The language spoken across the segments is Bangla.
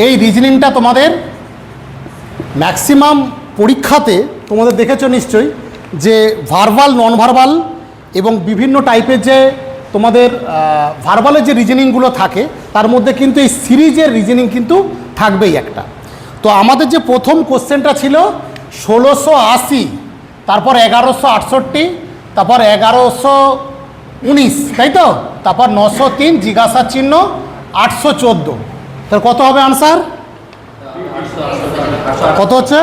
এই রিজনিংটা তোমাদের ম্যাক্সিমাম পরীক্ষাতে তোমাদের দেখেছো নিশ্চয়ই যে ভার্বাল নন ভার্বাল এবং বিভিন্ন টাইপের যে তোমাদের ভার্বালের যে রিজনিংগুলো থাকে তার মধ্যে কিন্তু এই সিরিজের রিজনিং কিন্তু থাকবেই একটা। তো আমাদের যে প্রথম কোশ্চেনটা ছিল 1680, তারপর 1168, তারপর 1119, তাই তো, তারপর 903 জিজ্ঞাসা চিহ্ন 814, তার কত হবে আনসার? কত হচ্ছে?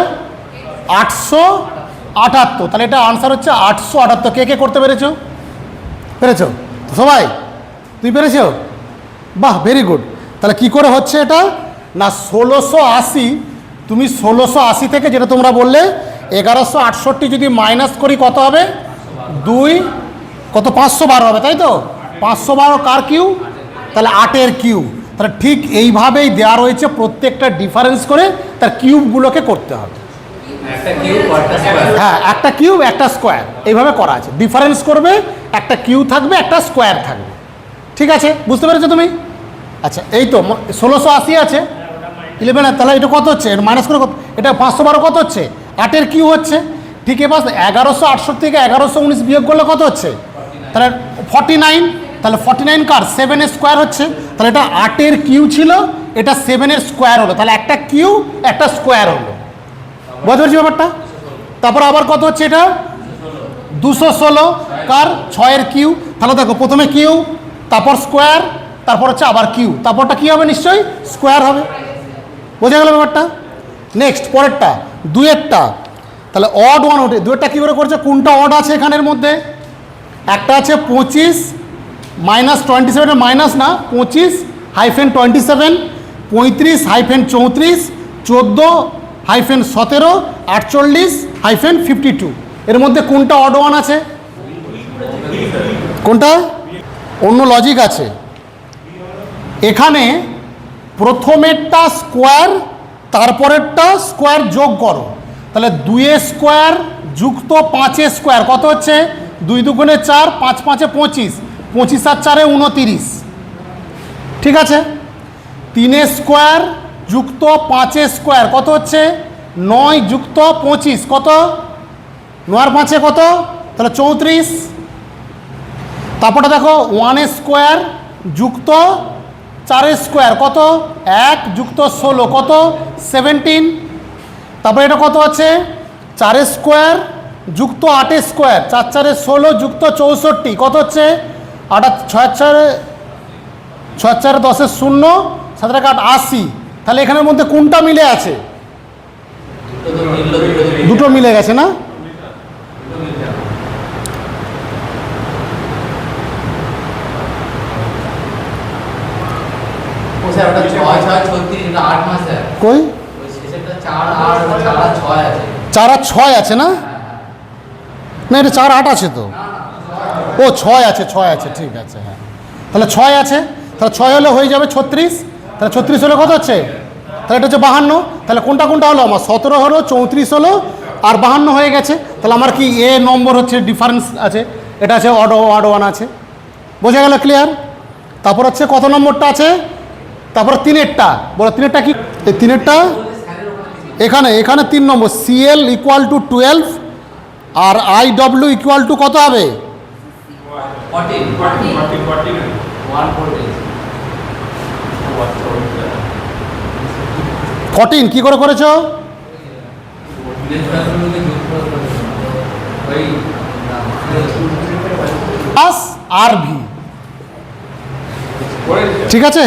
878। তাহলে এটা আনসার হচ্ছে 878। কে কে করতে পেরেছো? পেরেছো সবাই? তুই পেরেছো? বাহ, ভেরি গুড। তাহলে কি করে হচ্ছে এটা না 1680, তুমি 1680 থেকে যেটা তোমরা বললে 1168 যদি মাইনাস করি কত হবে? 2 কত 512 হবে, তাই তো? 512 কার কিউ? তাহলে 8-এর কিউ। তাহলে ঠিক এইভাবেই দেওয়া রয়েছে, প্রত্যেকটা ডিফারেন্স করে তার কিউবগুলোকে করতে হবে। হ্যাঁ, একটা কিউব একটা স্কোয়ার এইভাবে করা আছে। ডিফারেন্স করবে, একটা কিউ থাকবে একটা স্কোয়ার থাকবে। ঠিক আছে, বুঝতে পেরেছো তুমি? আচ্ছা, এই তো 1680 আছে 11, তাহলে এটা কত হচ্ছে? মাইনাস করে কত? এটা 512 কত হচ্ছে? 8-এর কিউ হচ্ছে। ঠিক এবার 1168 থেকে 1119 বিয়োগ করলে কত হচ্ছে? তাহলে 49। তাহলে 49 কার? 7-এর স্কোয়ার হচ্ছে। তাহলে এটা 8-এর কিউ ছিল, এটা 7-এর স্কোয়ার হলো, তাহলে একটা কিউ একটা স্কোয়ার হলো। বুঝতে পারছি ব্যাপারটা? তারপর আবার কত হচ্ছে? এটা 216 কার? 6-এর কিউ। তাহলে দেখো প্রথমে কিউ, তারপর স্কোয়ার, তারপর হচ্ছে আবার কিউ, তারপরটা কি হবে? নিশ্চয়ই স্কোয়ার হবে। বোঝা গেল ব্যাপারটা? নেক্সট পরেরটা 2-এরটা, তাহলে অড ওয়ান ওঠে। 2-এরটা কী করে করছে? কোনটা অড আছে এখানের মধ্যে? একটা আছে 25 মাইনাস 27, মাইনাস না 25-27, 35-34, 14-17, 48-52। এর মধ্যে কোনটা অড ওয়ান আছে? কোনটা? অন্য লজিক আছে এখানে। প্রথমেরটা স্কোয়ার, তারপরেরটা স্কোয়ার যোগ করো, তাহলে 2-এর স্কোয়ার যুক্ত 5-এর স্কোয়ার কত হচ্ছে? 2 দুগুণে 4, 5 5-এ 25, 25 আর 4-এ 29। ঠিক আছে, 3-এর স্কোয়ার যুক্ত 5-এর স্কোয়ার কত হচ্ছে? 9 যুক্ত 25 কত? 9 আর 5-এ কত? তাহলে 34। তারপরে দেখো 1-এর স্কোয়ার যুক্ত 4-এর স্কোয়ার কত? 1 যুক্ত 16 কত? 17। তারপরে এটা কত আছে? 4-এর স্কোয়ার যুক্ত 8-এর স্কোয়ার, 4 4-এ 16 যুক্ত 64 কত হচ্ছে? 8 6 4 10-এর 0, 7 8 80। তাহলে এখানের মধ্যে কোনটা মিলে আছে? দুটো মিলে গেছে না? কই 4 আর 6 আছে না? না, এটা 4 8 আছে তো। ও 6 আছে, 6 আছে, ঠিক আছে। হ্যাঁ, তাহলে 6 আছে, তাহলে 6 হলে হয়ে যাবে 36। তাহলে 36 হলে কত হচ্ছে? তাহলে এটা হচ্ছে 52। তাহলে কোনটা কোনটা হলো আমার? 17 হলো, 34 হলো, আর 52 হয়ে গেছে। তাহলে আমার কি এ নম্বর হচ্ছে ডিফারেন্স আছে, এটা আছে অড ওয়ান আছে। বোঝা গেল? ক্লিয়ার? তারপর হচ্ছে কত নম্বরটা আছে? তারপর 3-এরটা বলো। 3-এরটা কি? এই 3-এরটা এখানে 3 নম্বর। CL = 12 আর IW = কত হবে? 14। কি করে করেছো? Plus RV। ঠিক আছে।